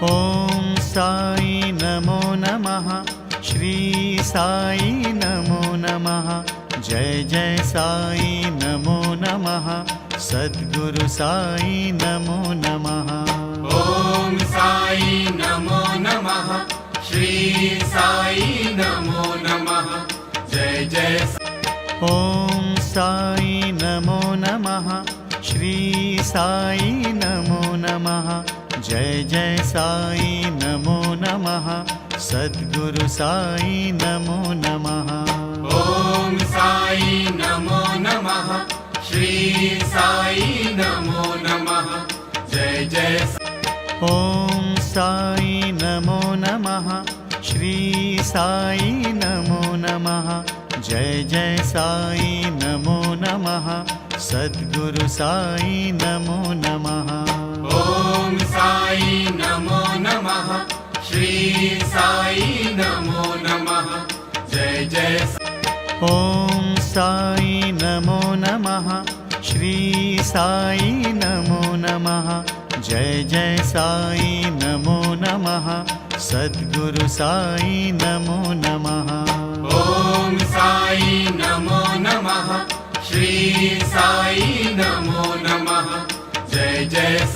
ॐ साई नमो नमः। श्री साई नमो नमः। जय जय साई नमो नमः। सद्गुरु साई नमो नमः। ॐ साई नमो नमः। श्री साई नमो नमः। जय जय ॐ साई नमो नमः। श्री साई नमो नमः। जय जय साई नमो नमः। सद्गुरु साई नमो नमः। ॐ साई नमो नमः। श्री साई नमो नमः। जय जय ॐ साई नमो नमः। श्री साई नमो नमः। जय जय साई नमो नमः। सद्गुरु साई नमो नमः। ॐ साई नमो नमः। श्री साई नमो नमः। जय जय ॐ साई नमो नमः। श्री साई नमो नमः। जय जय साई नमो नमः। सद्गुरु साई नमो नमः। ॐ साई नमो नमः। श्री साई नमो नमः। जय जय